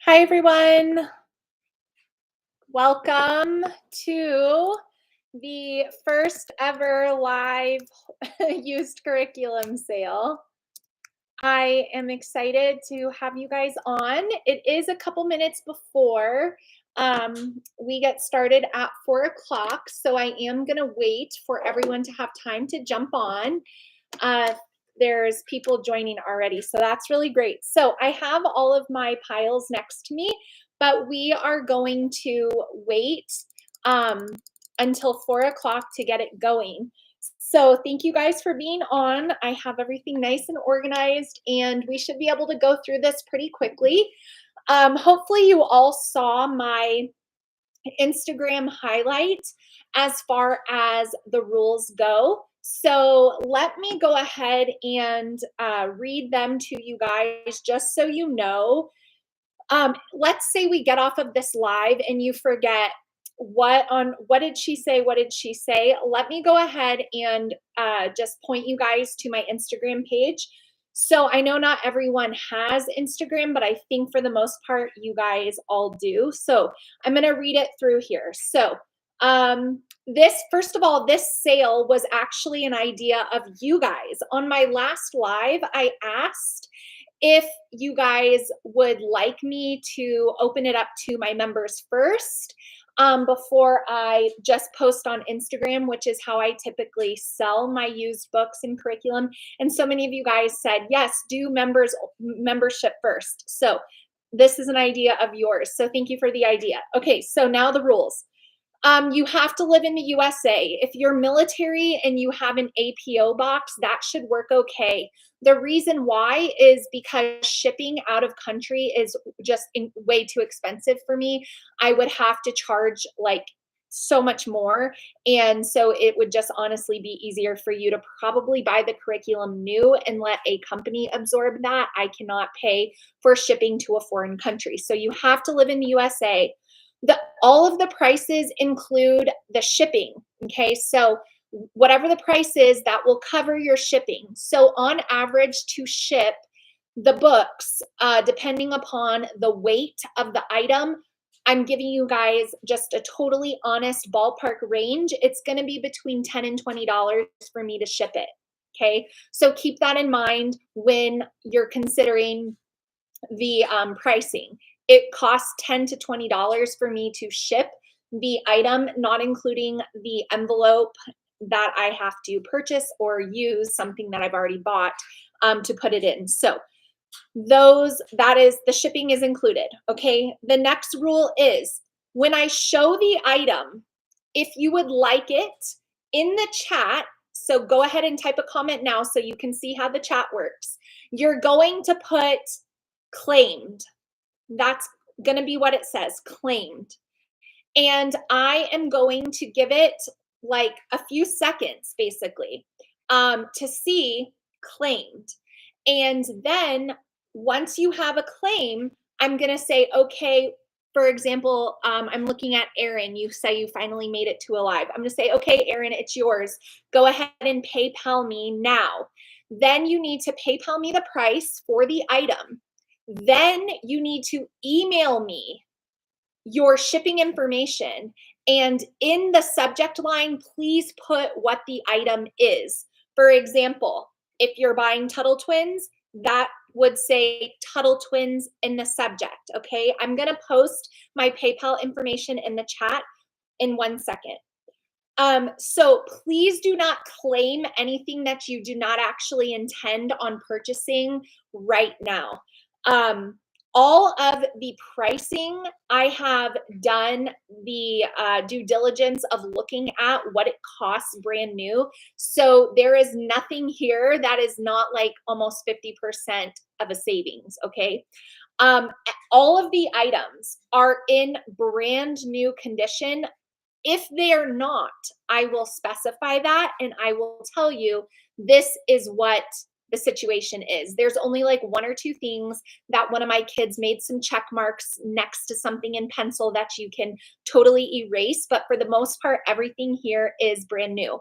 Hi, everyone. Welcome to the first ever live used curriculum sale. I am excited to have you guys on. It is a couple minutes before we get started at 4 o'clock, so I am going to wait for everyone to have time to jump on. Uh, there's people joining already, so that's really great. So I have all of my piles next to me, but we are going to wait um, until 4 o'clock to get it going. So thank you guys for being on. I have everything nice and organized, and we should be able to go through this pretty quickly. Hopefully you all saw my Instagram highlight as far as the rules go. So let me go ahead and read them to you guys just so you know. Let's say we get off of this live and you forget what did she say? What did she say? Let me go ahead and just point you guys to my Instagram page. So I know not everyone has Instagram, but I think for the most part, you guys all do. So I'm going to read it through here. So this, first of all, this sale was actually an idea of you guys. On my last live, I asked if you guys would like me to open it up to my members first before I just post on Instagram, which is how I typically sell my used books and curriculum. And so many of you guys said, yes, do membership first. So this is an idea of yours. So thank you for the idea. Okay, so now the rules. You have to live in the USA. If you're military and you have an APO box, that should work okay. The reason why is because shipping out of country is just way too expensive for me. I would have to charge like so much more. And so it would just honestly be easier for you to probably buy the curriculum new and let a company absorb that. I cannot pay for shipping to a foreign country. So you have to live in the USA. All of the prices include the shipping. Okay, so whatever the price is, that will cover your shipping. So on average, to ship the books, depending upon the weight of the item, I'm giving you guys just a totally honest ballpark range. It's going to be between $10 and $20 for me to ship it. Okay, so keep that in mind when you're considering the pricing. It costs $10 to $20 for me to ship the item, not including the envelope that I have to purchase or use something that I've already bought to put it in. So that is, the shipping is included. Okay. The next rule is when I show the item, if you would like it in the chat, so go ahead and type a comment now so you can see how the chat works. You're going to put claimed. That's going to be what it says, claimed. And I am going to give it like a few seconds basically to see claimed. And then once you have a claim, I'm going to say, okay, for example, I'm looking at Erin. You say you finally made it to a live. I'm going to say, okay, Erin, it's yours. Go ahead and PayPal me now. Then you need to PayPal me the price for the item. Then you need to email me your shipping information. And in the subject line, please put what the item is. For example, if you're buying Tuttle Twins, that would say Tuttle Twins in the subject. Okay, I'm going to post my PayPal information in the chat in 1 second. So please do not claim anything that you do not actually intend on purchasing right now. All of the pricing, I have done the due diligence of looking at what it costs brand new. So there is nothing here that is not like almost 50% of a savings, okay? All of the items are in brand new condition. If they are not, I will specify that and I will tell you this is what the situation is. There's only like 1 or 2 things that one of my kids made some check marks next to something in pencil that you can totally erase. But for the most part, everything here is brand new.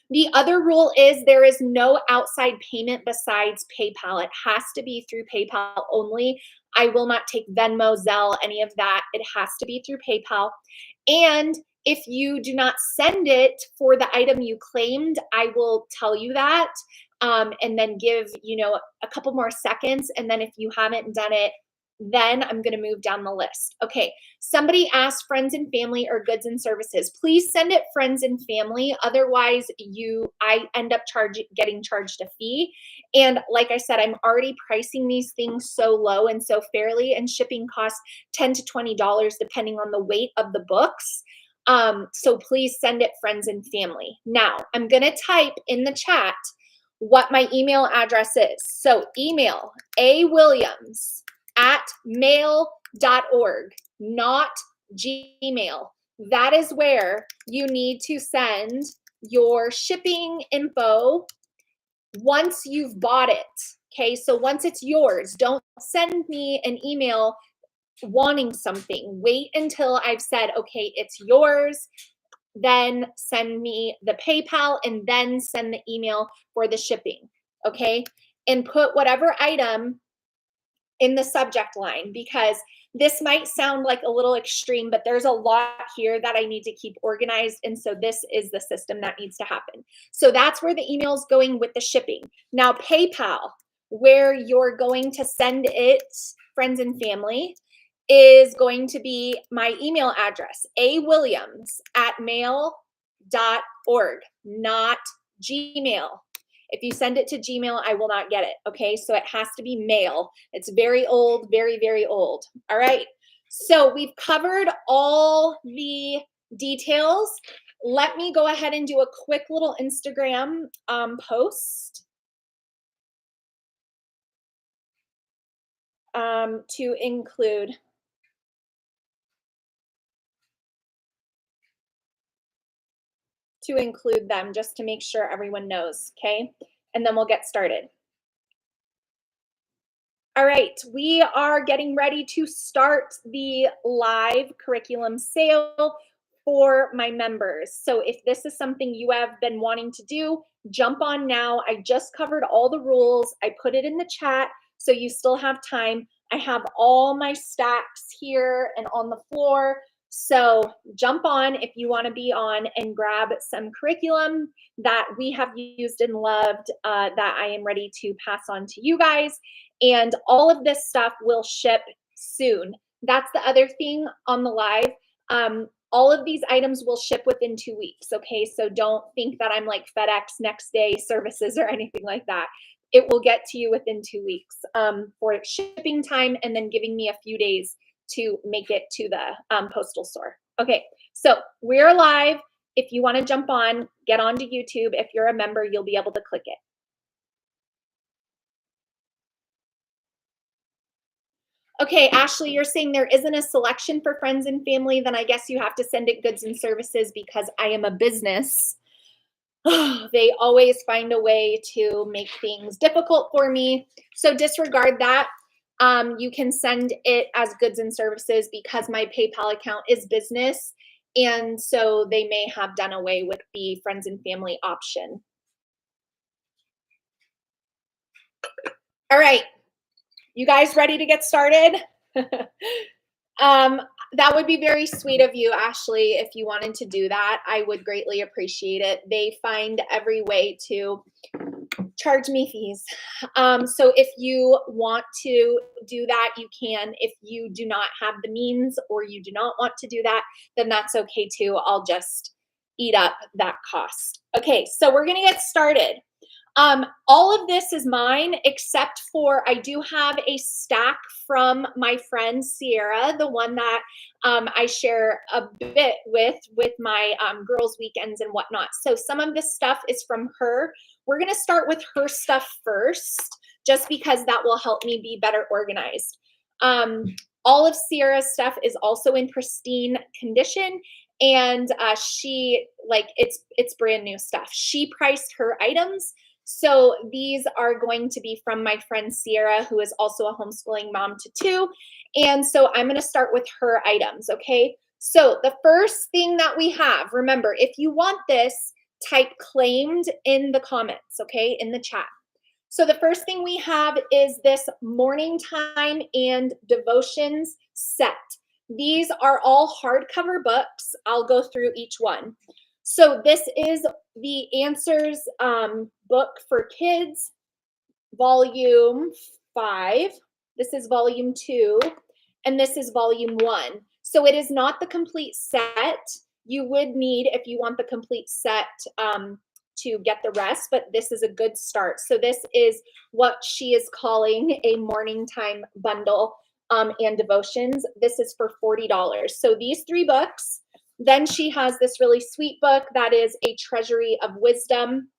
The other rule is there is no outside payment besides PayPal. It has to be through PayPal only. I will not take Venmo, Zelle, any of that. It has to be through PayPal. And if you do not send it for the item you claimed, I will tell you that, and then give, a couple more seconds. And then if you haven't done it, then I'm going to move down the list. Okay. Somebody asked friends and family or goods and services. Please send it friends and family. Otherwise, I end up getting charged a fee. And like I said, I'm already pricing these things so low and so fairly, and shipping costs $10 to $20 depending on the weight of the books. So please send it friends and family. Now, I'm going to type in the chat what my email address is. So email awilliams@mail.org, not Gmail. That is where you need to send your shipping info once you've bought it. Okay, so once it's yours, don't send me an email wanting something. Wait until I've said, okay, it's yours. Then send me the PayPal and then send the email for the shipping. Okay, and put whatever item in the subject line, because this might sound like a little extreme, but there's a lot here that I need to keep organized. And so this is the system that needs to happen. So that's where the email is going with the shipping. Now, PayPal, where you're going to send it, friends and family, is going to be my email address, awilliams@mail.org, not Gmail. If you send it to Gmail, I will not get it. Okay, so it has to be mail. It's very old, very, very old. All right, so we've covered all the details. Let me go ahead and do a quick little Instagram post to include them, just to make sure everyone knows, okay? And then we'll get started. All right, we are getting ready to start the live curriculum sale for my members. So if this is something you have been wanting to do, jump on now. I just covered all the rules. I put it in the chat, so you still have time. I have all my stacks here and on the floor. So jump on if you want to be on and grab some curriculum that we have used and loved, that I am ready to pass on to you guys. And all of this stuff will ship soon. That's the other thing on the live. All of these items will ship within 2 weeks. Okay, so don't think that I'm like FedEx next day services or anything like that. It will get to you within 2 weeks for shipping time, and then giving me a few days to make it to the postal store. Okay, so we're live. If you want to jump on, get onto YouTube. If you're a member, you'll be able to click it. Okay, Ashley, you're saying there isn't a selection for friends and family, then I guess you have to send it goods and services because I am a business. They always find a way to make things difficult for me. So disregard that. You can send it as goods and services because my PayPal account is business. And so they may have done away with the friends and family option. All right. You guys ready to get started? That would be very sweet of you, Ashley, if you wanted to do that. I would greatly appreciate it. They find every way to charge me fees. So if you want to do that, you can. If you do not have the means or you do not want to do that, then that's okay too. I'll just eat up that cost. Okay, so we're going to get started. All of this is mine, except for I do have a stack from my friend Sierra, the one that I share a bit with my girls' weekends and whatnot. So some of this stuff is from her. We're going to start with her stuff first, just because that will help me be better organized. All of Sierra's stuff is also in pristine condition. And it's brand new stuff. She priced her items. So these are going to be from my friend Sierra, who is also a homeschooling mom to 2. And so I'm going to start with her items, okay? So the first thing that we have, remember, if you want this, type claimed in the comments, okay, in the chat. So the first thing we have is this morning time and devotions set. These are all hardcover books. I'll go through each one. So this is the Answers book for kids, volume 5. This is volume 2, and this is volume 1. So it is not the complete set. You would need, if you want the complete set, to get the rest, but this is a good start. So this is what she is calling a morning time bundle and devotions. This is for $40. So these 3 books. Then she has this really sweet book that is a Treasury of Wisdom.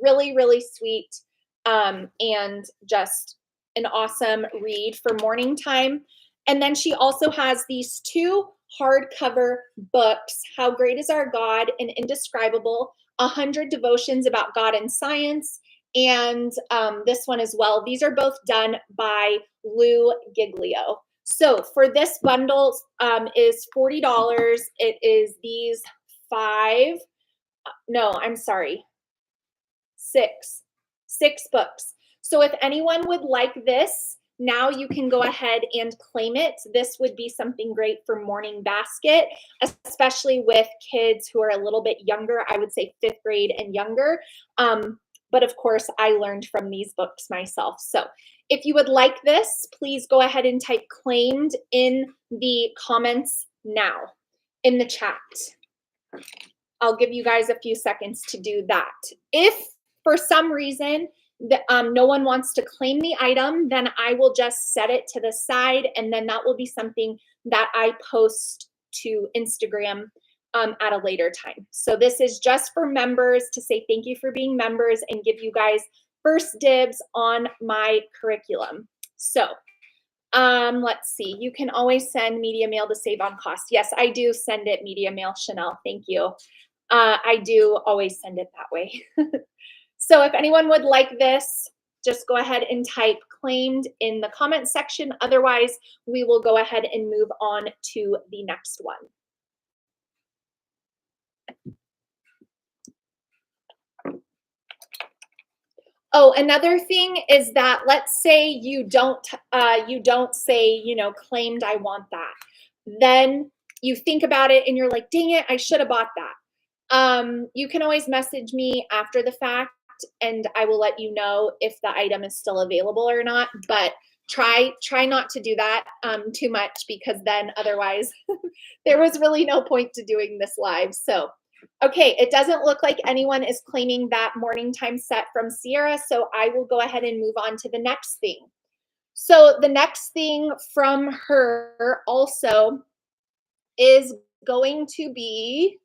Really, really sweet, and just an awesome read for morning time. And then she also has these 2 hardcover books, How Great Is Our God and Indescribable, 100 Devotions About God and Science, and this one as well. These are both done by Lou Giglio. So for this bundle is $40. It is these 5, no, I'm sorry, 6 books. So if anyone would like this, now you can go ahead and claim it. This would be something great for morning basket, especially with kids who are a little bit younger. I would say 5th grade and younger. But of course, I learned from these books myself. So if you would like this, please go ahead and type claimed in the comments now in the chat. I'll give you guys a few seconds to do that. If for some reason no one wants to claim the item, then I will just set it to the side, and then that will be something that I post to Instagram at a later time. So this is just for members to say thank you for being members and give you guys first dibs on my curriculum. So let's see. You can always send media mail to save on cost. Yes, I do send it media mail, Chanel. Thank you. I do always send it that way. So if anyone would like this, just go ahead and type claimed in the comment section. Otherwise, we will go ahead and move on to the next one. Oh, another thing is that let's say you don't say, claimed I want that. Then you think about it and you're like, dang it, I should have bought that. You can always message me after the fact and I will let you know if the item is still available or not, but try not to do that too much, because then otherwise there was really no point to doing this live. So, okay, it doesn't look like anyone is claiming that morning time set from Sierra, so I will go ahead and move on to the next thing. So the next thing from her also is going to be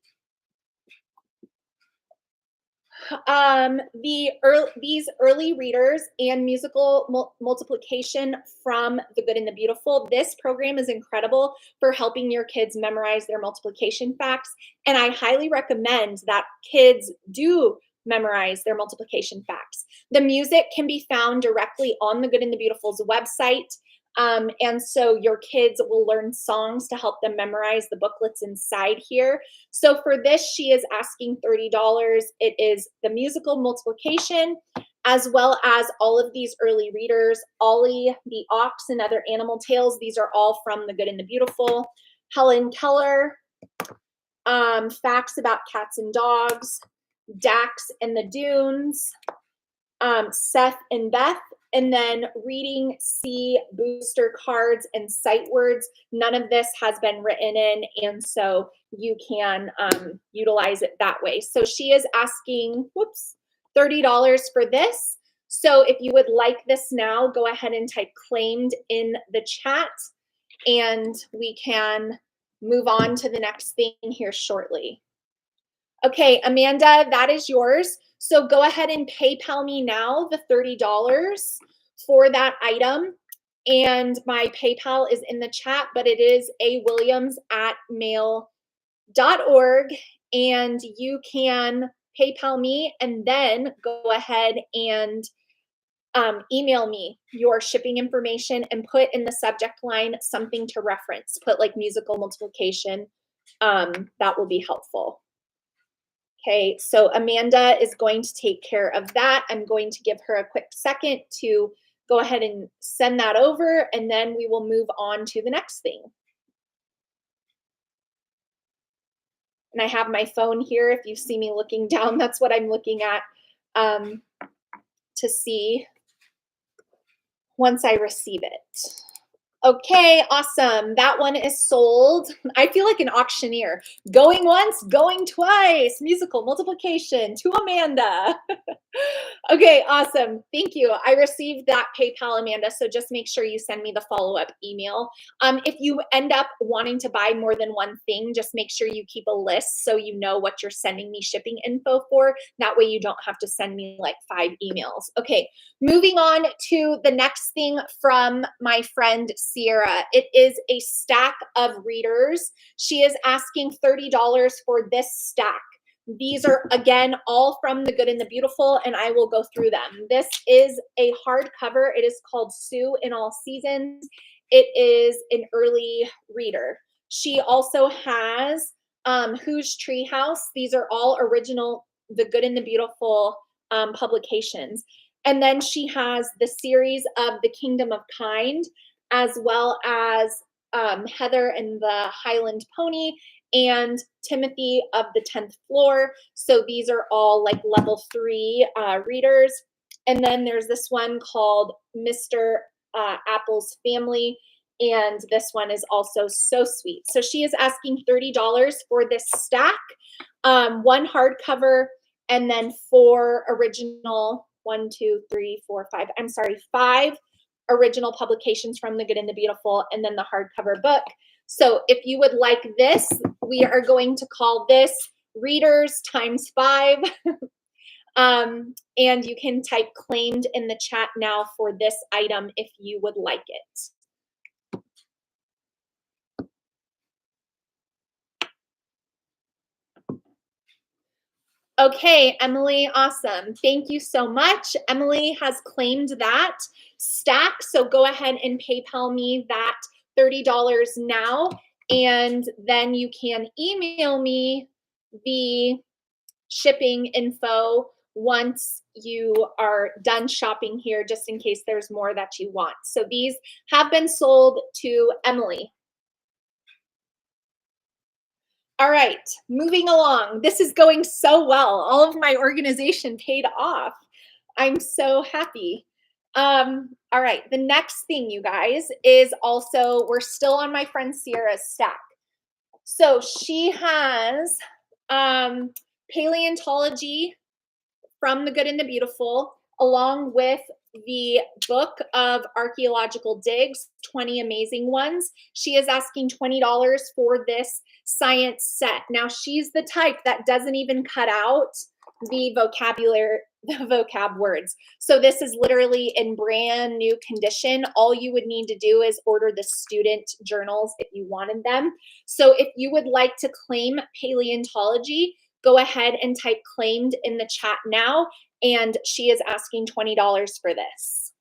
these early readers and musical multiplication from The Good and the Beautiful. This program is incredible for helping your kids memorize their multiplication facts, and I highly recommend that kids do memorize their multiplication facts. The music can be found directly on The Good and the Beautiful's website. And so your kids will learn songs to help them memorize the booklets inside here. So for this, she is asking $30. It is the musical multiplication, as well as all of these early readers, Ollie, the Ox, and Other Animal Tales. These are all from The Good and the Beautiful. Helen Keller, Facts About Cats and Dogs, Dax and the Dunes, Seth and Beth, and then reading C booster cards and sight words. None of this has been written in, and so you can utilize it that way. So she is asking, $30 for this. So if you would like this now, go ahead and type claimed in the chat, and we can move on to the next thing here shortly. Okay, Amanda, that is yours. So go ahead and PayPal me now the $30 for that item. And my PayPal is in the chat, but it is awilliams@mail.org. And you can PayPal me and then go ahead and email me your shipping information and put in the subject line something to reference. Put like musical multiplication. That will be helpful. Okay, so Amanda is going to take care of that. I'm going to give her a quick second to go ahead and send that over, and then we will move on to the next thing. And I have my phone here. If you see me looking down, that's what I'm looking at to see once I receive it. Okay, awesome. That one is sold. I feel like an auctioneer. Going once, going twice. Musical multiplication to Amanda. Okay, awesome. Thank you. I received that PayPal, Amanda, so just make sure you send me the follow-up email. If you end up wanting to buy more than one thing, just make sure you keep a list so you know what you're sending me shipping info for. That way you don't have to send me like 5 emails. Okay, moving on to the next thing from my friend Sierra. It is a stack of readers. She is asking $30 for this stack. These are, again, all from The Good and the Beautiful, and I will go through them. This is a hardcover. It is called Sue in All Seasons. It is an early reader. She also has Who's Treehouse. These are all original The Good and the Beautiful publications. And then she has the series of The Kingdom of Kind, as well as Heather and the Highland Pony, and Timothy of the 10th Floor. So these are all like level 3 readers. And then there's this one called Mr. Apple's Family. And this one is also so sweet. So she is asking $30 for this stack, 1 hardcover, and then 4 original, 5 original publications from The Good and the Beautiful, and then the hardcover book. So if you would like this, we are going to call this Readers times 5. And you can type claimed in the chat now for this item if you would like it. Okay, Emily, awesome. Thank you so much. Emily has claimed that stack, so go ahead and PayPal me that $30 now, and then you can email me the shipping info once you are done shopping here, just in case there's more that you want. So these have been sold to Emily. All right, moving along. This is going so well. All of my organization paid off. I'm so happy. All right, the next thing, you guys, is also, we're still on my friend Sierra's stack. So she has paleontology from The Good and the Beautiful, along with the book of archaeological digs, 20 amazing ones. She is asking $20 for this science set. Now, she's the type that doesn't even cut out the vocabulary, the vocab words. So this is literally in brand new condition. All you would need to do is order the student journals if you wanted them. So if you would like to claim paleontology, go ahead and type claimed in the chat now. And she is asking $20 for this.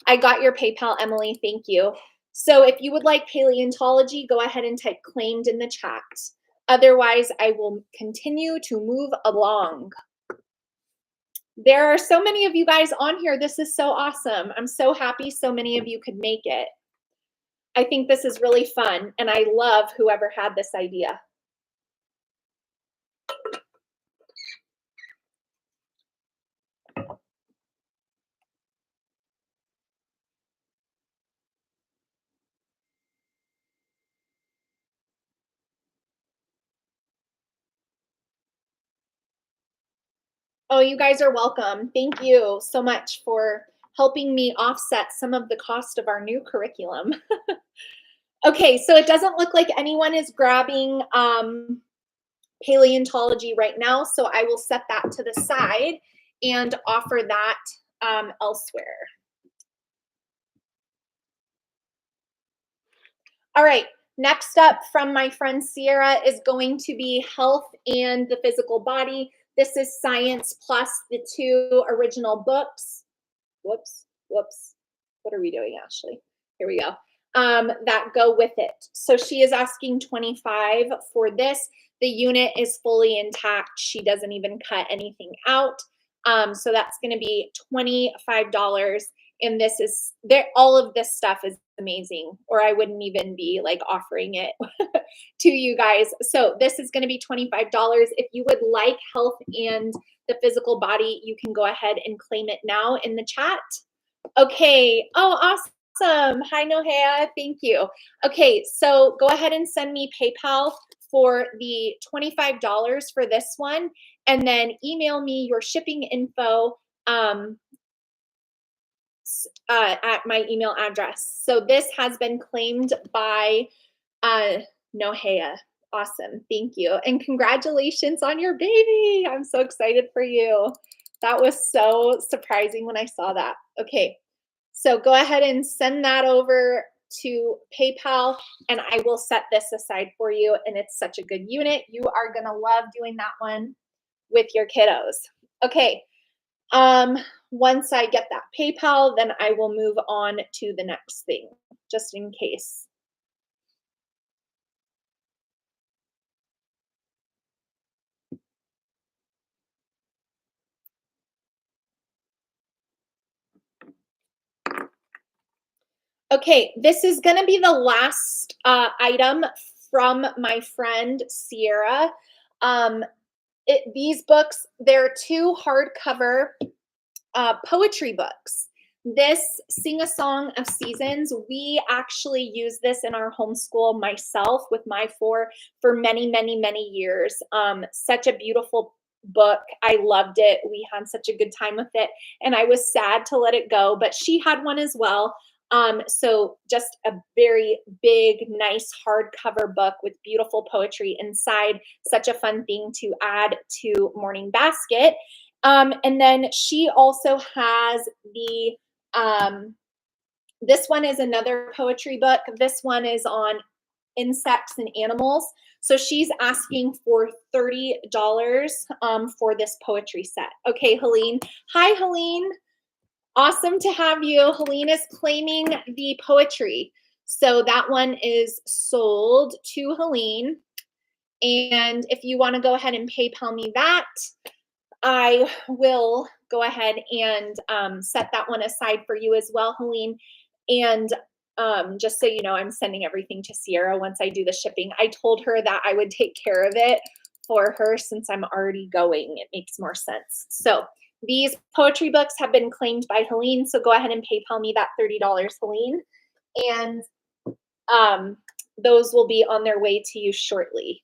I got your PayPal, Emily. Thank you. So if you would like paleontology, go ahead and type claimed in the chat. Otherwise, I will continue to move along. There are so many of you guys on here. This is so awesome. I'm so happy so many of you could make it. I think this is really fun, and I love whoever had this idea. Oh, you guys are welcome. Thank you so much for helping me offset some of the cost of our new curriculum. Okay, so it doesn't look like anyone is grabbing paleontology right now, so I will set that to the side and offer that elsewhere. All right, next up from my friend Sierra is going to be Health and the Physical Body. This is Science plus the 2 original books. Whoops. What are we doing, Ashley? Here we go. That go with it. So she is asking $25 for this. The unit is fully intact. She doesn't even cut anything out. So that's going to be $25. And this is there. All of this stuff is amazing, or I wouldn't even be like offering it to you guys. So this is going to be $25. If you would like health and the physical body, you can go ahead and claim it now in the chat. Okay. Oh, awesome. Hi, Nohea. Thank you. Okay, so go ahead and send me PayPal for the $25 for this one, and then email me your shipping info at my email address. So this has been claimed by Nohea. Awesome. Thank you. And congratulations on your baby. I'm so excited for you. That was so surprising when I saw that. Okay. So go ahead and send that over to PayPal, and I will set this aside for you. And it's such a good unit. You are going to love doing that one with your kiddos. Okay. Once I get that PayPal, then I will move on to the next thing, just in case. Okay, this is going to be the last item from my friend Sierra. These books, they're 2 hardcover poetry books. This Sing a Song of Seasons, we actually use this in our homeschool myself with my 4 for many, many, many years. Such a beautiful book. I loved it. We had such a good time with it, and I was sad to let it go, but she had one as well. So just a very big, nice hardcover book with beautiful poetry inside. Such a fun thing to add to Morning Basket. And then she also has the, this one is another poetry book. This one is on insects and animals. So she's asking for $30 for this poetry set. Okay, Helene. Hi, Helene. Awesome to have you. Helene is claiming the poetry. So that one is sold to Helene. And if you want to go ahead and PayPal me that, I will go ahead and set that one aside for you as well, Helene. And just so you know, I'm sending everything to Sierra once I do the shipping. I told her that I would take care of it for her since I'm already going. It makes more sense. So these poetry books have been claimed by Helene. So go ahead and PayPal me that $30, Helene. And those will be on their way to you shortly.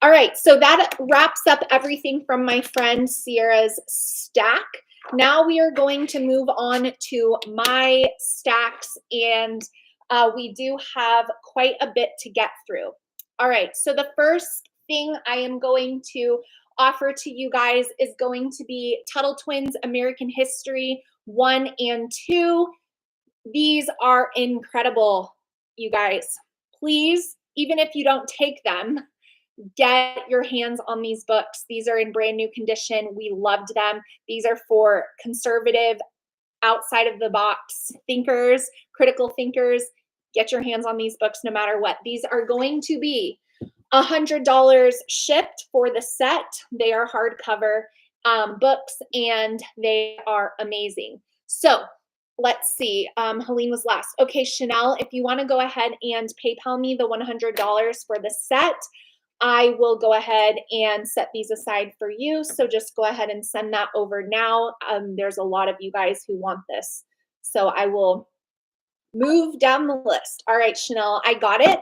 All right, so that wraps up everything from my friend Sierra's stack. Now we are going to move on to my stacks, and we do have quite a bit to get through. All right, so the first thing I am going to offer to you guys is going to be Tuttle Twins American History 1 and 2. These are incredible, you guys. Please, even if you don't take them, get your hands on these books. These are in brand new condition. We loved them. These are for conservative, outside of the box thinkers, critical thinkers. Get your hands on these books no matter what. These are going to be $100 shipped for the set. They are hardcover books, and they are amazing. So let's see. Helene was last. Okay, Chanel, if you want to go ahead and PayPal me the $100 for the set, I will go ahead and set these aside for you. So just go ahead and send that over now. There's a lot of you guys who want this. So I will move down the list. All right, Chanel, I got it.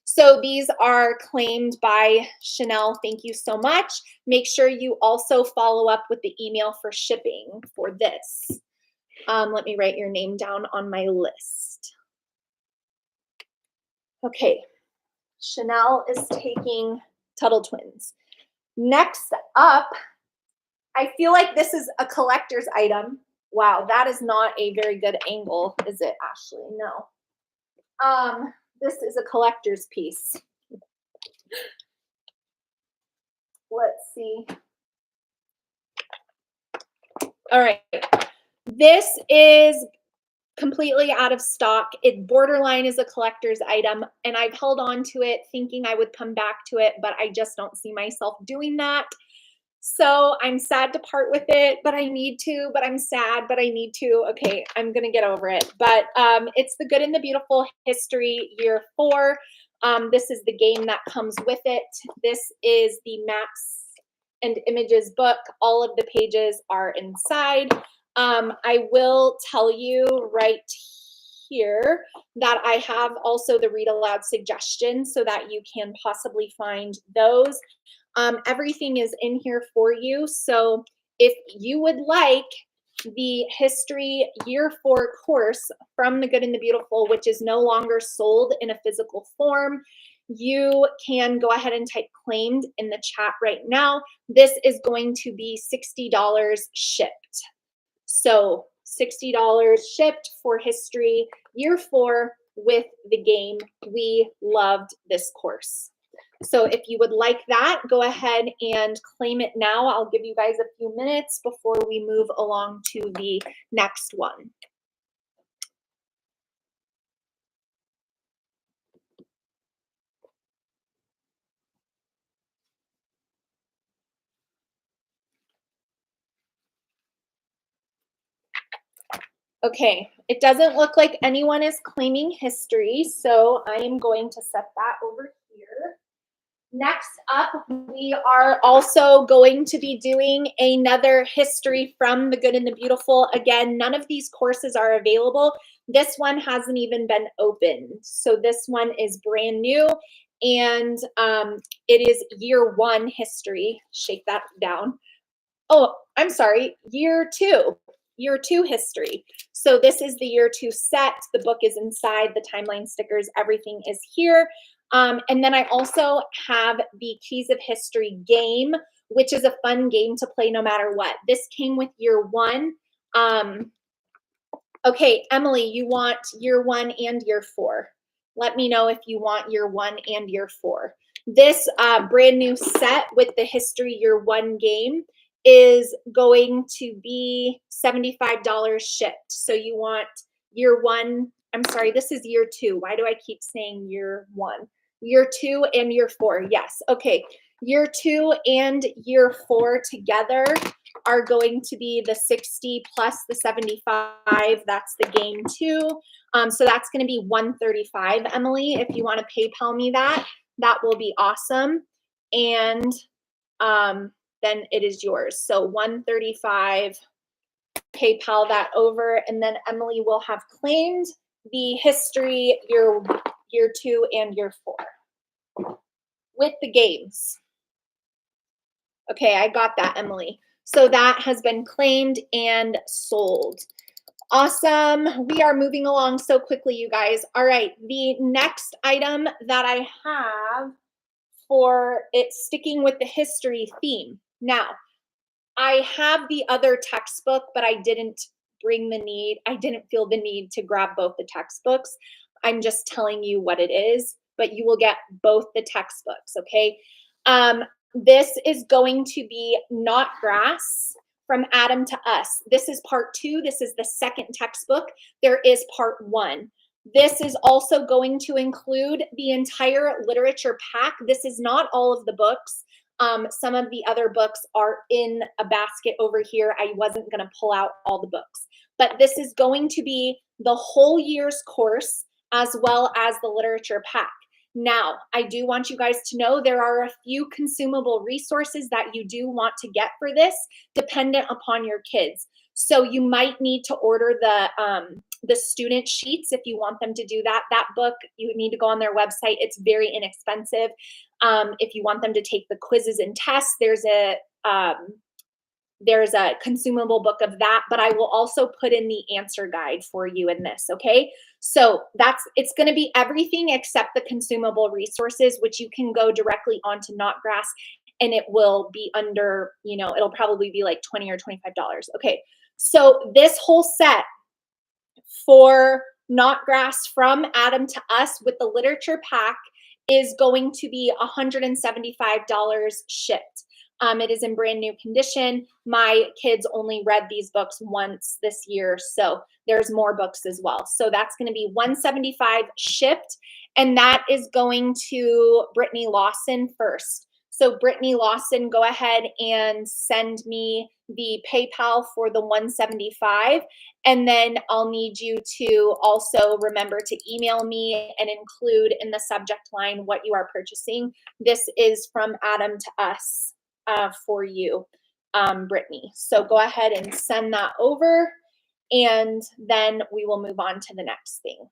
So these are claimed by Chanel. Thank you so much. Make sure you also follow up with the email for shipping for this. Let me write your name down on my list. Okay, Chanel is taking Tuttle Twins. Next up, I feel like this is a collector's item. Wow, that is not a very good angle, is it, Ashley? No. This is a collector's piece. Let's see. All right. This is completely out of stock. It borderline is a collector's item, and I've held on to it thinking I would come back to it, but I just don't see myself doing that. So I'm sad to part with it, but I need to, but I'm sad, but I need to. Okay, I'm gonna get over it. But it's The Good and the Beautiful History Year 4. This is the game that comes with it. This is the maps and images book. All of the pages are inside. I will tell you right here that I have also the read aloud suggestions so that you can possibly find those. Everything is in here for you. So if you would like the History Year 4 course from The Good and the Beautiful, which is no longer sold in a physical form, you can go ahead and type claimed in the chat right now. This is going to be $60 shipped. So $60 shipped for History Year 4 with the game. We loved this course. So if you would like that, go ahead and claim it now. I'll give you guys a few minutes before we move along to the next one. Okay, it doesn't look like anyone is claiming history, so I am going to set that over here. Next up, we are also going to be doing another history from The Good and the Beautiful. Again, none of these courses are available. This one hasn't even been opened. So this one is brand new, and it is year 1 history. Shake that down. Oh, I'm sorry, year 2 history. So this is the year 2 set. The book is inside, the timeline stickers, everything is here. And then I also have the Keys of History game, which is a fun game to play no matter what. This came with year 1. Okay, Emily, you want year 1 and year 4. Let me know if you want year 1 and year 4. This brand new set with the History Year 1 game is going to be $75 shipped. So you want year 1, I'm sorry, this is year 2. Why do I keep saying year 1? Year 2 and year 4, yes. Okay, year 2 and year 4 together are going to be the 60 plus the 75. That's the game too. So that's going to be 135, Emily. If you want to PayPal me that, that will be awesome. And then it is yours. So 135, PayPal that over, and then Emily will have claimed the history year 2 and year 4 with the games. Okay, I got that, Emily. So that has been claimed and sold. Awesome. We are moving along so quickly, you guys. All right, the next item that I have for it, sticking with the history theme. Now, I have the other textbook, but I didn't feel the need to grab both the textbooks. I'm just telling you what it is, but you will get both the textbooks, okay? This is going to be Not Grass, From Adam to Us. This is part 2. This is the second textbook. There is part 1. This is also going to include the entire literature pack. This is not all of the books. Some of the other books are in a basket over here. I wasn't going to pull out all the books, but this is going to be the whole year's course as well as the literature pack. Now, I do want you guys to know there are a few consumable resources that you do want to get for this, dependent upon your kids. So you might need to order the student sheets if you want them to do that. That book, you need to go on their website. It's very inexpensive. If you want them to take the quizzes and tests, there's a consumable book of that, but I will also put in the answer guide for you in this, okay? So it's gonna be everything except the consumable resources, which you can go directly onto Not Grass, and it will be under, it'll probably be like $20 or $25. Okay, so this whole set for Not Grass, From Adam to Us with the literature pack is going to be $175 shipped. It is in brand new condition. My kids only read these books once this year, so there's more books as well. So that's going to be $175 shipped, and that is going to Brittany Lawson first. So Brittany Lawson, go ahead and send me the PayPal for the $175, and then I'll need you to also remember to email me and include in the subject line what you are purchasing. This is from Adam to us for you, Brittany. So go ahead and send that over, and then we will move on to the next thing.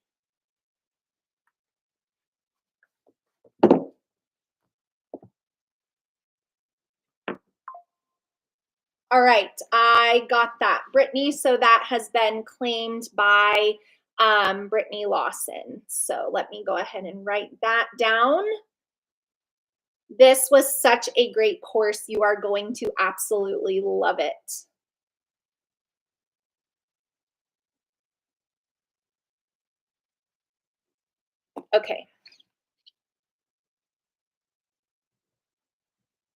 All right, I got that, Brittany. So that has been claimed by Brittany Lawson. So let me go ahead and write that down. This was such a great course. You are going to absolutely love it. Okay.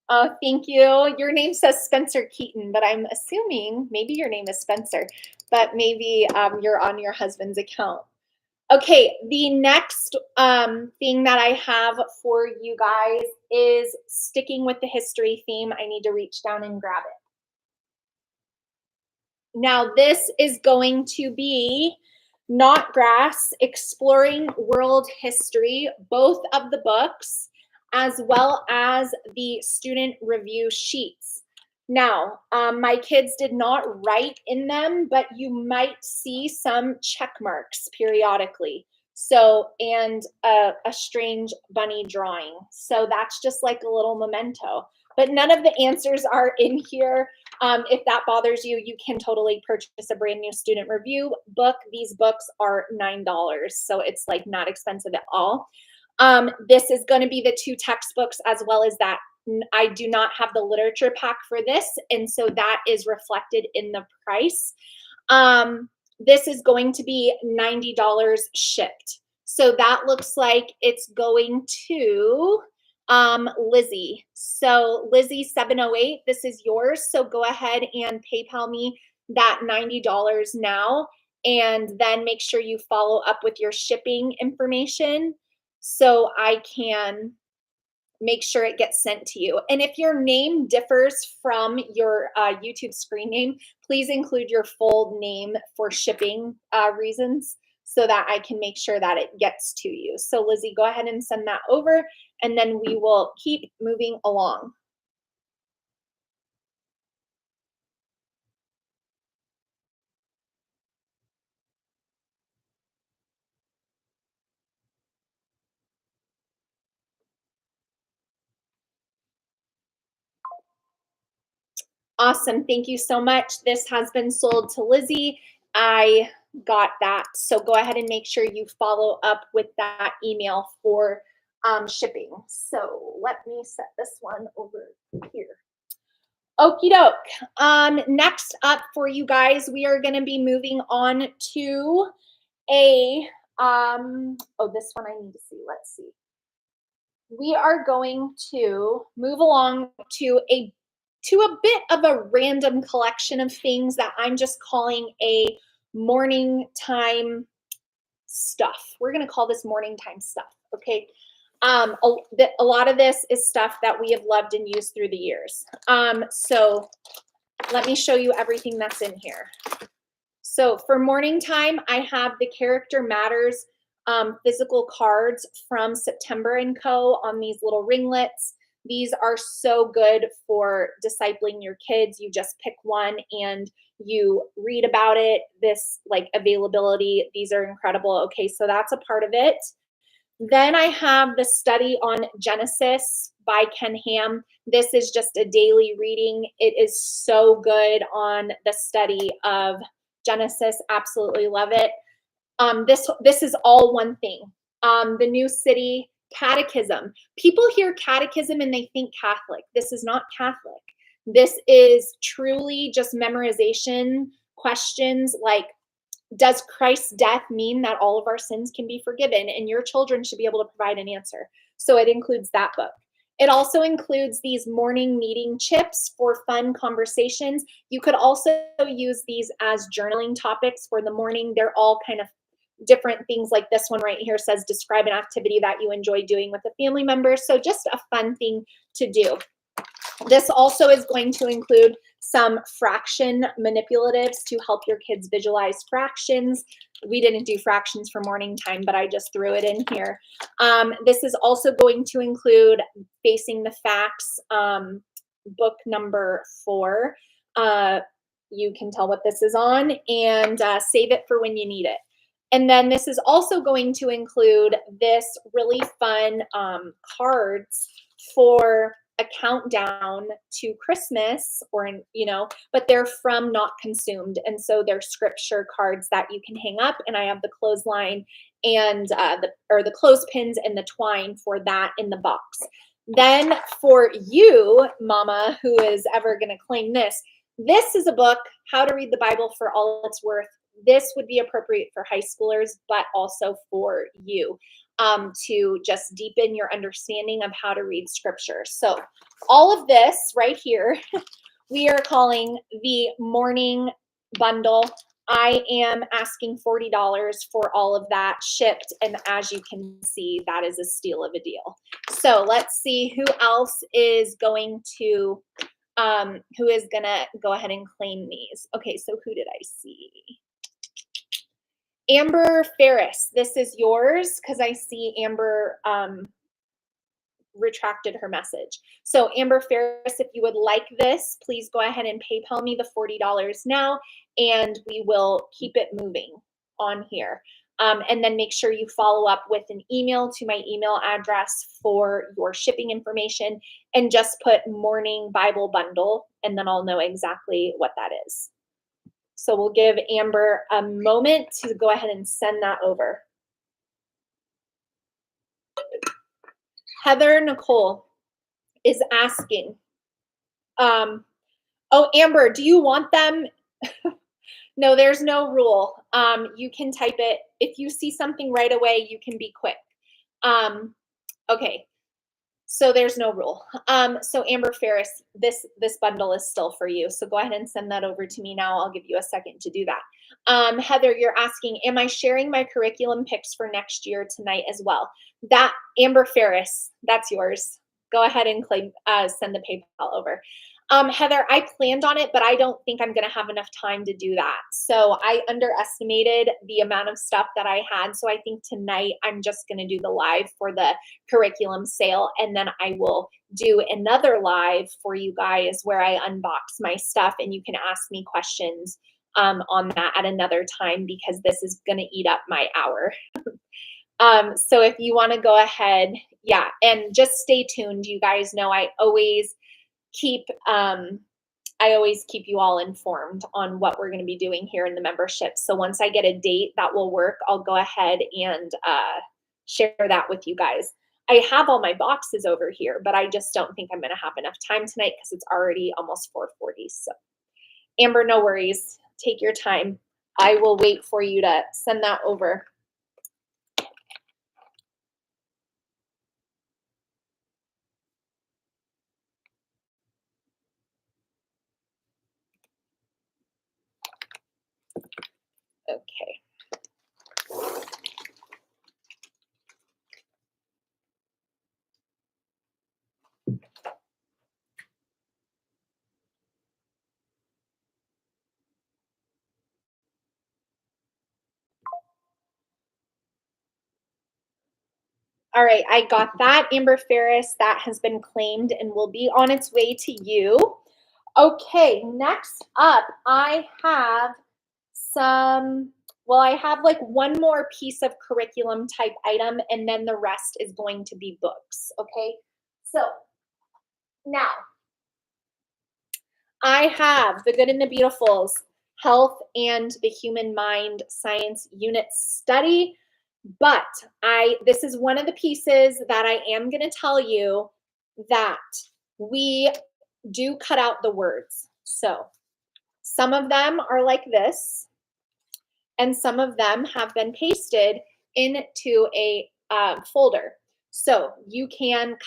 Oh, thank you. Your name says Spencer Keaton, but I'm assuming maybe your name is Spencer, but maybe you're on your husband's account. Okay, the next thing that I have for you guys is sticking with the history theme. I need to reach down and grab it. Now, this is going to be Knotgrass, Exploring World History, both of the books, as well as the student review sheets. Now, my kids did not write in them, but you might see some check marks periodically. So, and a strange bunny drawing. So that's just like a little memento. But none of the answers are in here. If that bothers you, you can totally purchase a brand new student review book. These books are $9, so it's like not expensive at all. This is going to be the 2 textbooks as well as that. I do not have the literature pack for this, and so that is reflected in the price. This is going to be $90 shipped. So that looks like it's going to Lizzie. So Lizzie 708, this is yours. So go ahead and PayPal me that $90 now, and then make sure you follow up with your shipping information so I can make sure it gets sent to you. And if your name differs from your YouTube screen name, please include your full name for shipping reasons so that I can make sure that it gets to you. So Lizzie, go ahead and send that over, and then we will keep moving along. Awesome. Thank you so much. This has been sold to Lizzie. I got that. So go ahead and make sure you follow up with that email for shipping. So let me set this one over here. Okie doke. Next up for you guys, we are going to be moving on to a, oh, this one I need to see. Let's see. We are going to move along to a bit of a random collection of things that I'm just calling a morning time stuff. We're going to call this morning time stuff. Okay. A lot of this is stuff that we have loved and used through the years. So let me show you everything that's in here. So for morning time, I have the Character Matters physical cards from September & Co. on these little ringlets. These are so good for discipling your kids. You just pick one and you read about it. This like availability, these are incredible. Okay, so that's a part of it. Then I have the Study on Genesis by Ken Ham. This is just a daily reading. It is so good on the study of Genesis. Absolutely love it. This is all one thing. The New City Catechism. People hear catechism and they think Catholic. This is not Catholic. This is truly just memorization questions like, does Christ's death mean that all of our sins can be forgiven? And your children should be able to provide an answer. So it includes that book. It also includes these morning meeting chips for fun conversations. You could also use these as journaling topics for the morning. They're all kind of different things. Like this one right here says, describe an activity that you enjoy doing with a family member. So just a fun thing to do. This also is going to include some fraction manipulatives to help your kids visualize fractions. We didn't do fractions for morning time, but I just threw it in here. This is also going to include Facing the Facts, book number 4. You can tell what this is on, and save it for when you need it. And then this is also going to include this really fun cards for a countdown to Christmas, or but they're from Not Consumed, and so they're scripture cards that you can hang up. And I have the clothesline and the clothespins and the twine for that in the box. Then for you, Mama, who is ever going to claim this, this is a book, How to Read the Bible for All It's Worth. This would be appropriate for high schoolers, but also for you. To just deepen your understanding of how to read scripture. So all of this right here, we are calling the morning bundle. I am asking $40 for all of that shipped. And as you can see, that is a steal of a deal. So let's see who else is going to go ahead and claim these. Okay, so who did I see? Amber Ferris, this is yours, because I see Amber retracted her message. So Amber Ferris, if you would like this, please go ahead and PayPal me the $40 now, and we will keep it moving on here. And then make sure you follow up with an email to my email address for your shipping information, and just put Morning Bible Bundle, and then I'll know exactly what that is. So we'll give Amber a moment to go ahead and send that over. Heather Nicole is asking, oh, Amber, do you want them? No, there's no rule. You can type it. If you see something right away, you can be quick. Okay. So there's no rule. So Amber Ferris, this bundle is still for you. So go ahead and send that over to me now. I'll give you a second to do that. Heather, you're asking, am I sharing my curriculum picks for next year tonight as well? That, Amber Ferris, that's yours. Go ahead and claim, send the PayPal over. Heather, I planned on it, but I don't think I'm going to have enough time to do that. So I underestimated the amount of stuff that I had. So I think tonight I'm just going to do the live for the curriculum sale. And then I will do another live for you guys where I unbox my stuff, and you can ask me questions on that at another time, because this is going to eat up my hour. So if you want to go ahead, yeah, and just stay tuned. You guys know I always keep you all informed on what we're going to be doing here in the membership. So once I get a date that will work, I'll go ahead and share that with you guys. I have all my boxes over here, but I just don't think I'm going to have enough time tonight because it's already almost 4:40. So Amber, no worries. Take your time. I will wait for you to send that over. Okay. All right, I got that, Amber Ferris. That has been claimed and will be on its way to you. Okay, next up, I have like one more piece of curriculum type item, and then the rest is going to be books, okay? So now, I have The Good and the Beautifuls, Health and the Human Mind Science Unit Study. But this is one of the pieces that I am going to tell you that we do cut out the words. So some of them are like this, and some of them have been pasted into a folder. So you can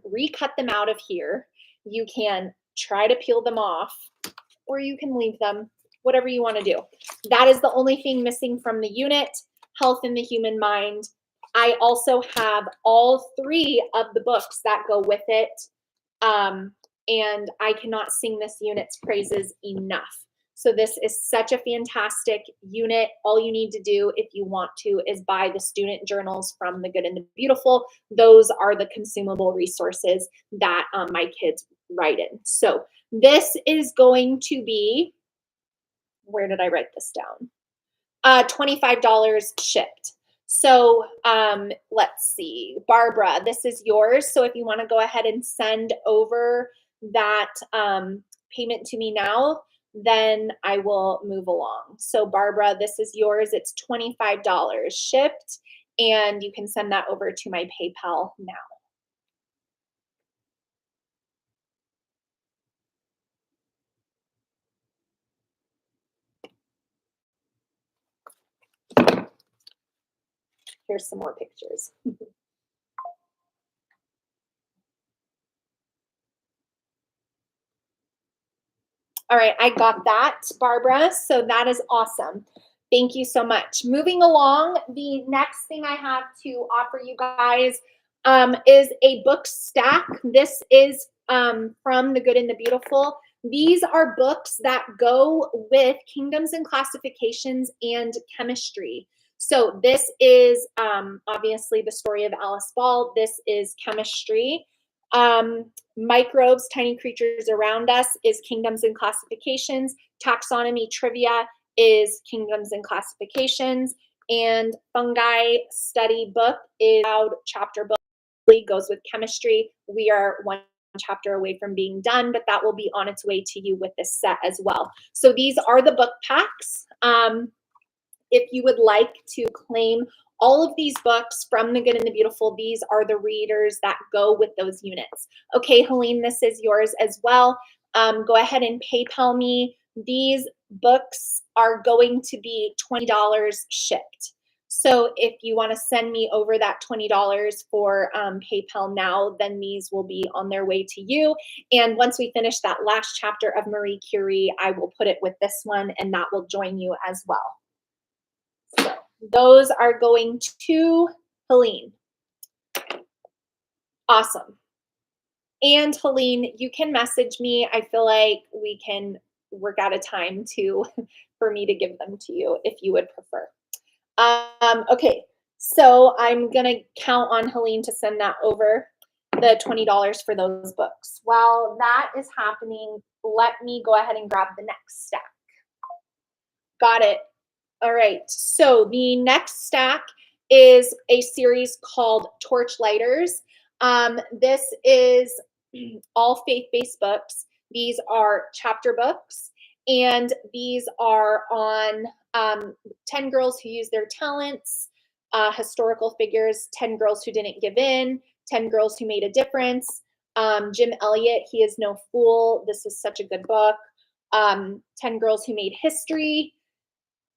recut them out of here. You can try to peel them off, or you can leave them, whatever you want to do. That is the only thing missing from the unit, Health in the Human Mind. I also have all 3 of the books that go with it. And I cannot sing this unit's praises enough. So this is such a fantastic unit. All you need to do if you want to is buy the student journals from The Good and the Beautiful. Those are the consumable resources that my kids write in. So this is going to be, where did I write this down? $25 shipped. So let's see, Barbara, this is yours. So if you want to go ahead and send over that payment to me now, then I will move along. So Barbara, this is yours. It's $25 shipped, and you can send that over to my PayPal now. Here's some more pictures. All right, I got that, Barbara. So that is awesome. Thank you so much. Moving along, the next thing I have to offer you guys is a book stack. This is from The Good and the Beautiful. These are books that go with Kingdoms and Classifications and Chemistry. So this is obviously the story of Alice Ball. This is chemistry. Microbes, tiny creatures around us, is Kingdoms and Classifications. Taxonomy trivia is Kingdoms and Classifications. And fungi study book is out chapter book, goes with chemistry. We are one chapter away from being done, but that will be on its way to you with this set as well. So these are the book packs. If you would like to claim all of these books from The Good and the Beautiful, these are the readers that go with those units. Okay, Helene, this is yours as well. Go ahead and PayPal me. These books are going to be $20 shipped. So if you want to send me over that $20 for PayPal now, then these will be on their way to you. And once we finish that last chapter of Marie Curie, I will put it with this one, and that will join you as well. So those are going to Helene. Awesome. And Helene, you can message me. I feel like we can work out a time for me to give them to you if you would prefer. Okay, so I'm gonna count on Helene to send that over, the $20 for those books. While that is happening, let me go ahead and grab the next stack. Got it. All right, so the next stack is a series called Torchlighters. This is all faith-based books. These are chapter books, and these are on 10 girls who use their talents, historical figures, 10 girls who didn't give in, 10 girls who made a difference. Jim Elliot, He Is No Fool. This is such a good book. 10 girls who made history.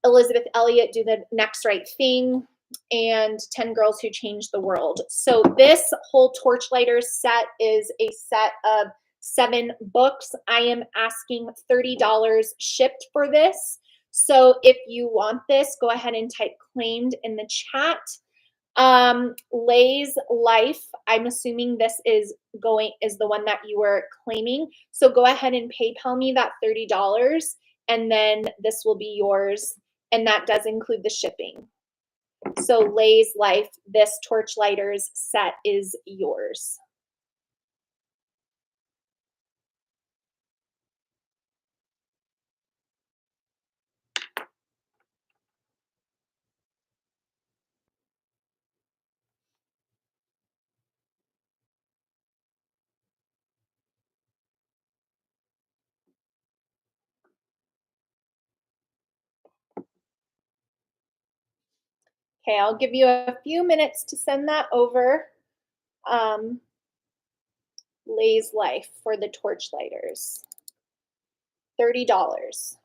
Elizabeth Elliot, Do the Next Right Thing, and 10 Girls Who Changed the World. So this whole Torchlighters set is a set of 7 books. I am asking $30 shipped for this. So if you want this, go ahead and type claimed in the chat. Lay's Life, I'm assuming this is the one that you were claiming. So go ahead and PayPal me that $30, and then this will be yours. And that does include the shipping. So Lay's Life, this Torchlighters set is yours. Okay, I'll give you a few minutes to send that over. Lay's Life for the Torchlighters. $30.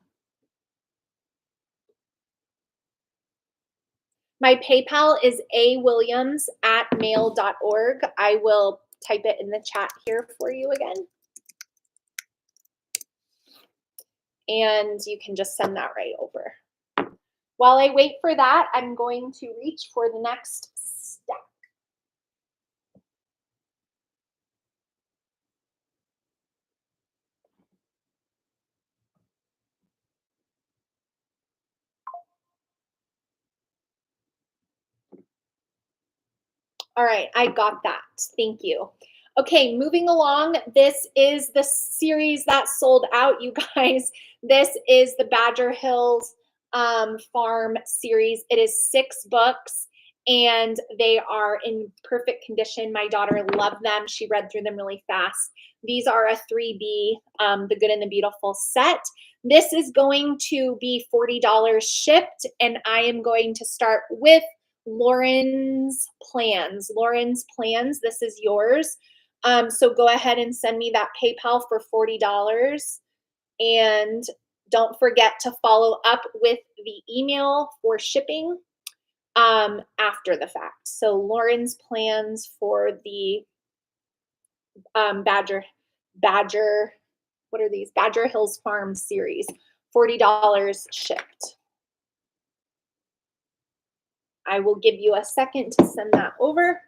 My PayPal is awilliams@mail.org. I will type it in the chat here for you again. And you can just send that right over. While I wait for that, I'm going to reach for the next stack. All right, I got that. Thank you. Okay, moving along. This is the series that sold out, you guys. This is the Badger Hills Farm series. It is 6 books and they are in perfect condition. My daughter loved them. She read through them really fast. These are a 3B, The Good and the Beautiful set. This is going to be $40 shipped, and I am going to start with Lauren's Plans. Lauren's Plans, this is yours. So go ahead and send me that PayPal for $40. And don't forget to follow up with the email for shipping after the fact. So Lauren's Plans for the Badger, what are these? Badger Hills Farm series, $40 shipped. I will give you a second to send that over.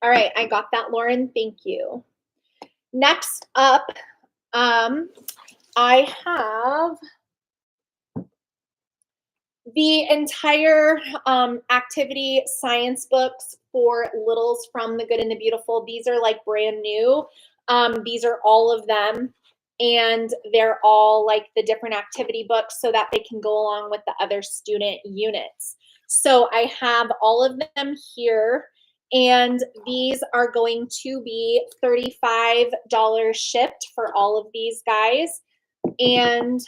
All right, I got that, Lauren. Thank you. Next up, I have the entire activity science books for littles from The Good and the Beautiful. These are like brand new. These are all of them, and they're all like the different activity books so that they can go along with the other student units. So I have all of them here, and these are going to be $35 shipped for all of these guys. And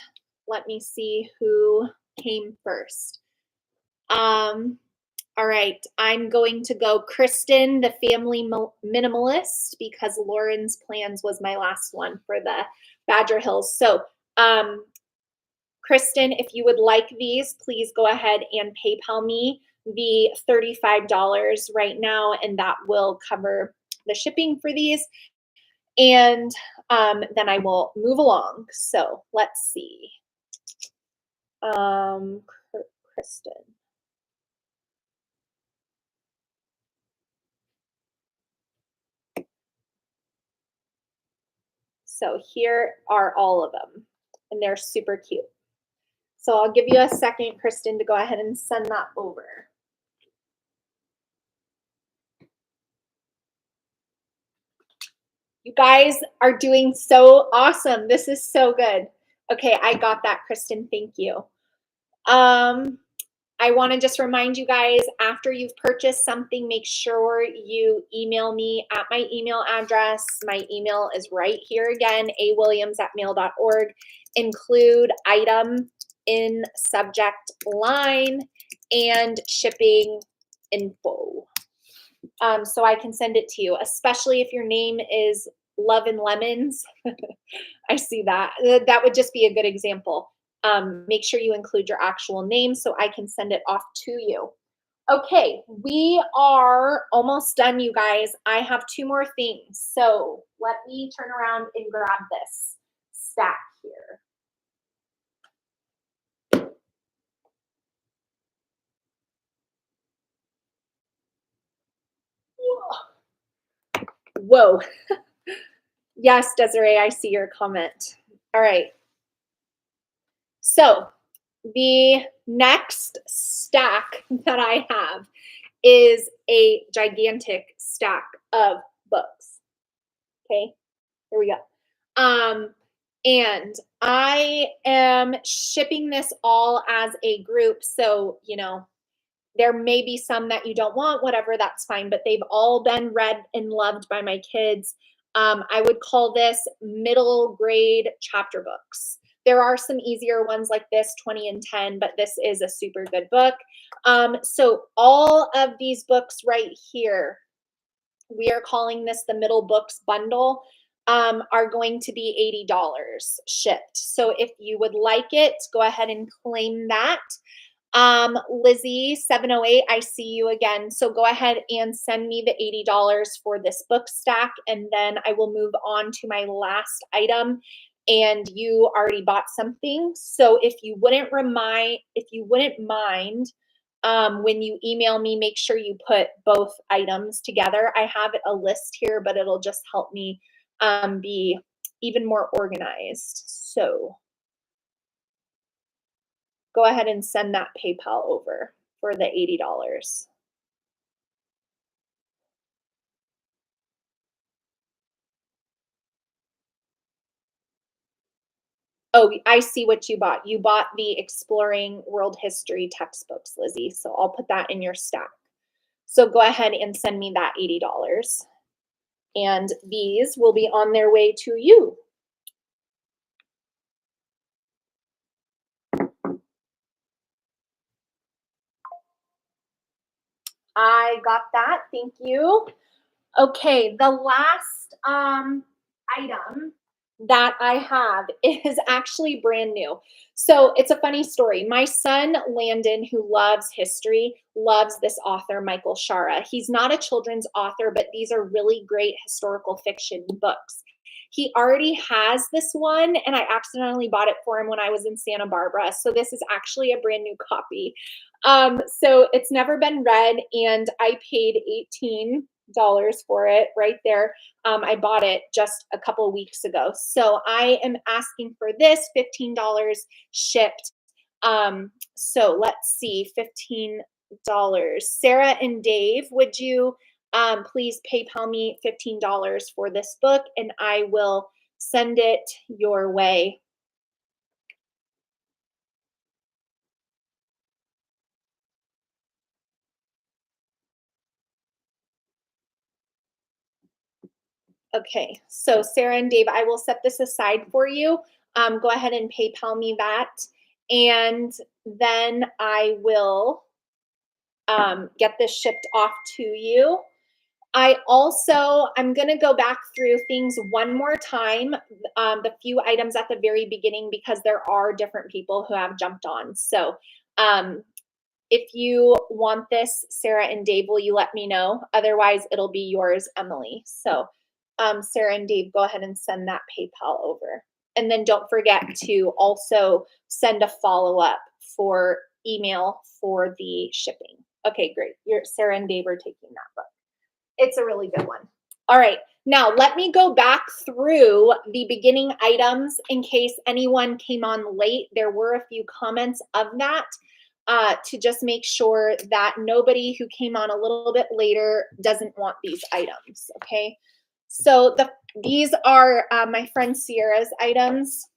let me see who came first. All right, I'm going to go Kristen, the Family Minimalist, because Lauren's Plans was my last one for the Badger Hills. So, Kristen, if you would like these, please go ahead and PayPal me the $35 right now, and that will cover the shipping for these. And then I will move along. So let's see. Kristen. So here are all of them, and they're super cute. So I'll give you a second, Kristen, to go ahead and send that over. You guys are doing so awesome. This is so good. Okay, I got that, Kristen. Thank you. I want to just remind you guys, after you've purchased something, make sure you email me at my email address. My email is right here again, awilliams@mail.org. Include item in subject line and shipping info. So I can send it to you, especially if your name is Love and Lemons. I see that. That would just be a good example. Make sure you include your actual name so I can send it off to you. Okay, we are almost done, you guys. I have 2 more things. So let me turn around and grab this stack here. Whoa. Yes, Desiree, I see your comment. All right. So the next stack that I have is a gigantic stack of books. Okay, here we go. And I am shipping this all as a group. So, you know, There may be some that you don't want, whatever, that's fine, but they've all been read and loved by my kids. I would call this middle grade chapter books. There are some easier ones like this, 20 and 10, but this is a super good book. So all of these books right here, we are calling this the middle books bundle, are going to be $80 shipped. So if you would like it, go ahead and claim that. Lizzie 708, I see you again. So go ahead and send me the $80 for this book stack, and then I will move on to my last item. And you already bought something. So if you wouldn't mind, when you email me, make sure you put both items together. I have a list here, but it'll just help me be even more organized. So go ahead and send that PayPal over for the $80. Oh, I see what you bought. You bought the Exploring World History textbooks, Lizzie. So I'll put that in your stack. So go ahead and send me that $80. And these will be on their way to you. I got that. Thank you. Okay, the last item that I have is actually brand new. So it's a funny story. My son, Landon, who loves history, loves this author, Michael Shara. He's not a children's author, but these are really great historical fiction books. He already has this one, and I accidentally bought it for him when I was in Santa Barbara. So this is actually a brand new copy. So it's never been read, and I paid $18 for it right there. I bought it just a couple of weeks ago. So I am asking for this $15 shipped. So let's see, $15. Sarah and Dave, would you please PayPal me $15 for this book, and I will send it your way. Okay, so Sarah and Dave, I will set this aside for you. Go ahead and PayPal me that, and then I will get this shipped off to you. I'm going to go back through things one more time, the few items at the very beginning, because there are different people who have jumped on. So if you want this, Sarah and Dave, will you let me know? Otherwise, it'll be yours, Emily. So Sarah and Dave, go ahead and send that PayPal over. And then don't forget to also send a follow-up for email for the shipping. Okay, great. Sarah and Dave are taking that book. It's a really good one. All right. Now, let me go back through the beginning items in case anyone came on late. There were a few comments of that to just make sure that nobody who came on a little bit later doesn't want these items, okay? So these are my friend Sierra's items.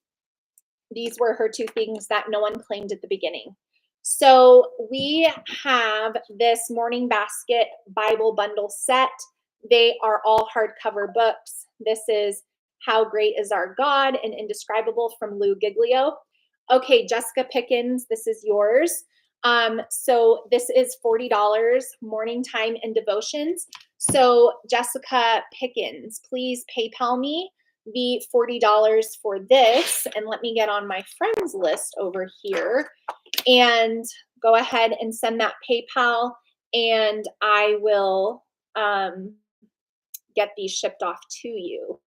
These were her two things that no one claimed at the beginning. So we have this Morning Basket Bible bundle set. They are all hardcover books. This is How Great Is Our God and Indescribable from Lou Giglio. Okay, Jessica Pickens, this is yours. So this is $40, Morning Time and Devotions. So Jessica Pickens, please PayPal me the $40 for this, and let me get on my friends list over here and go ahead and send that PayPal, and I will get these shipped off to you.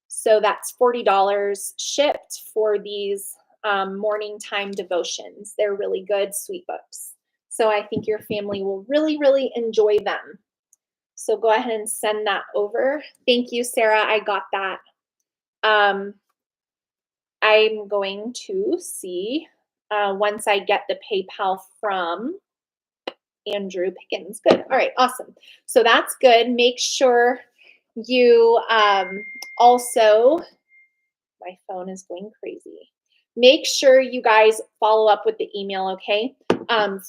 So that's $40 shipped for these morning time devotions. They're really good, sweet books. So I think your family will really, really enjoy them. So go ahead and send that over. Thank you, Sarah. I got that. I'm going to see once I get the PayPal from Andrew Pickens. Good. All right. Awesome. So that's good. Make sure you also, my phone is going crazy. Make sure you guys follow up with the email, okay?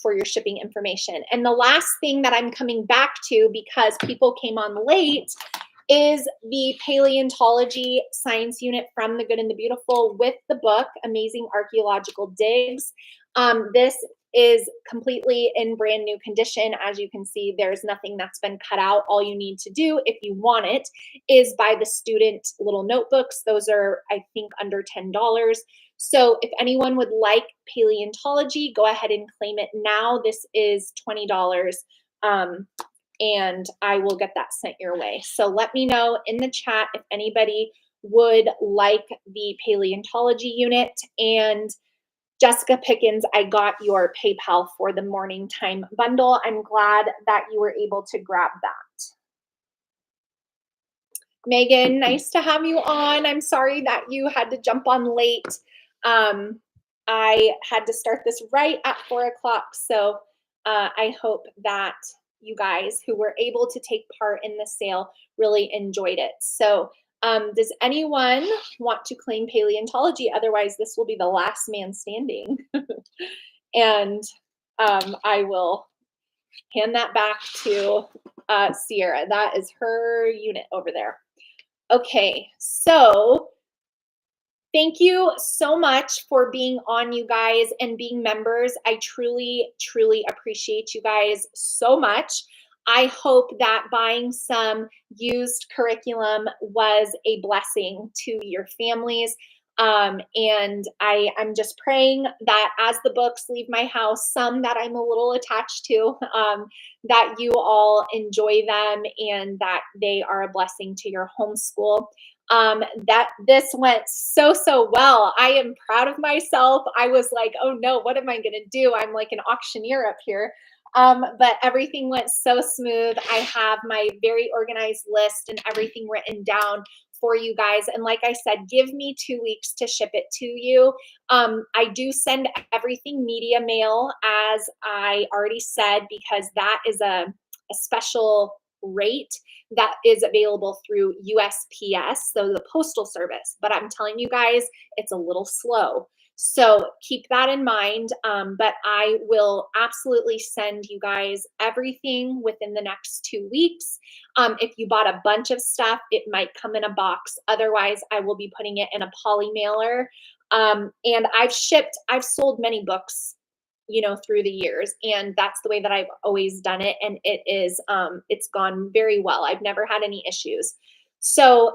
for your shipping information. And the last thing that I'm coming back to, because people came on late, is the paleontology science unit from The Good and the Beautiful with the book, Amazing Archaeological Digs. This is completely in brand new condition. As you can see, there's nothing that's been cut out. All you need to do, if you want it, is buy the student little notebooks. Those are, I think, under $10. So if anyone would like paleontology, go ahead and claim it now. This is $20. And I will get that sent your way. So let me know in the chat if anybody would like the paleontology unit. And Jessica Pickens, I got your PayPal for the morning time bundle. I'm glad that you were able to grab that. Megan, nice to have you on. I'm sorry that you had to jump on late. I had to start this right at 4 o'clock. So I hope that you guys who were able to take part in the sale really enjoyed it. So does anyone want to claim paleontology? Otherwise, this will be the last man standing. And I will hand that back to Sierra. That is her unit over there. Okay, so thank you so much for being on, you guys, and being members. I truly, truly appreciate you guys so much. I hope that buying some used curriculum was a blessing to your families. And I'm just praying that as the books leave my house, some that I'm a little attached to, that you all enjoy them and that they are a blessing to your homeschool. That this went so well. I am proud of myself. I was like, oh no, what am I gonna do? I'm like an auctioneer up here. But everything went so smooth. I have my very organized list and everything written down for you guys. And like I said, give me 2 weeks to ship it to you. I do send everything media mail, as I already said, because that is a special rate that is available through USPS, so the postal service. But I'm telling you guys, it's a little slow. So keep that in mind. But I will absolutely send you guys everything within the next 2 weeks. If you bought a bunch of stuff, it might come in a box. Otherwise, I will be putting it in a poly mailer. And I've sold many books, you know, through the years, and that's the way that I've always done it. And it is, it's gone very well. I've never had any issues. So,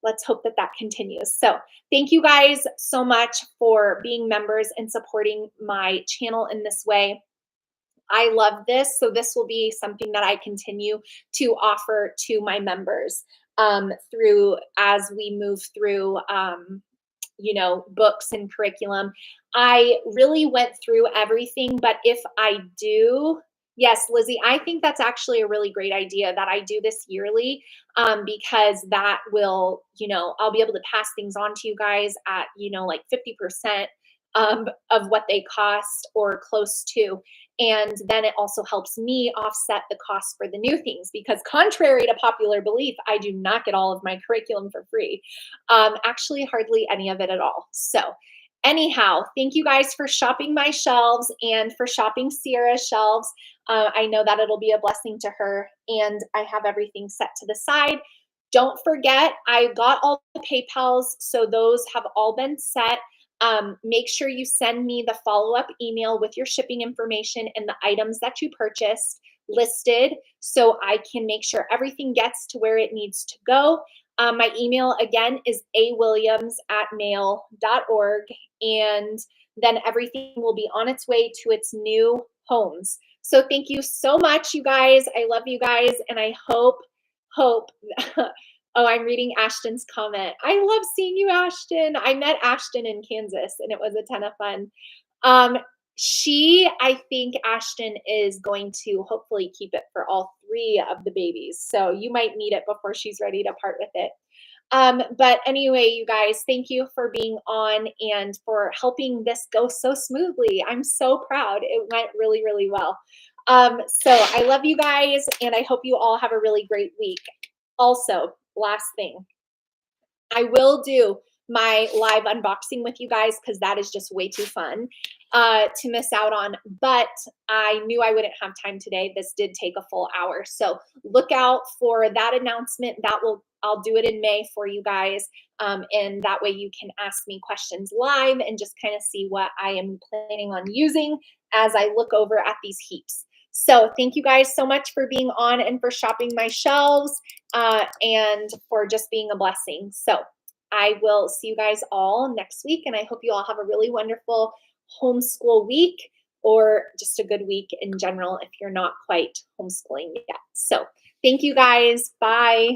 let's hope that that continues. So thank you guys so much for being members and supporting my channel in this way. I love this. So this will be something that I continue to offer to my members through as we move through, you know, books and curriculum. I really went through everything, but if I do, yes, Lizzie, I think that's actually a really great idea that I do this yearly, because that will, you know, I'll be able to pass things on to you guys at, you know, like 50% of what they cost or close to. And then it also helps me offset the cost for the new things, because contrary to popular belief, I do not get all of my curriculum for free. Actually, hardly any of it at all. So anyhow, thank you guys for shopping my shelves and for shopping Sierra's shelves. I know that it'll be a blessing to her, and I have everything set to the side. Don't forget, I got all the PayPals, so those have all been set. Make sure you send me the follow-up email with your shipping information and the items that you purchased listed, so I can make sure everything gets to where it needs to go. My email again is awilliams@mail.org, and then everything will be on its way to its new homes. So thank you so much, you guys. I love you guys, and I hope oh, I'm reading Ashton's comment. I love seeing you, Ashton. I met Ashton in Kansas, and it was a ton of fun. I think Ashton is going to hopefully keep it for all 3 of the babies. So you might need it before she's ready to part with it. But anyway, you guys, thank you for being on and for helping this go so smoothly. I'm so proud. It went really, really well. So I love you guys, and I hope you all have a really great week. Also, last thing, I will do my live unboxing with you guys because that is just way too fun. to miss out on, but I knew I wouldn't have time today. This did take a full hour. So look out for that announcement. I'll do it in May for you guys. And that way you can ask me questions live and just kind of see what I am planning on using as I look over at these heaps. So thank you guys so much for being on and for shopping my shelves and for just being a blessing. So I will see you guys all next week, and I hope you all have a really wonderful homeschool week, or just a good week in general if you're not quite homeschooling yet. So thank you guys. Bye.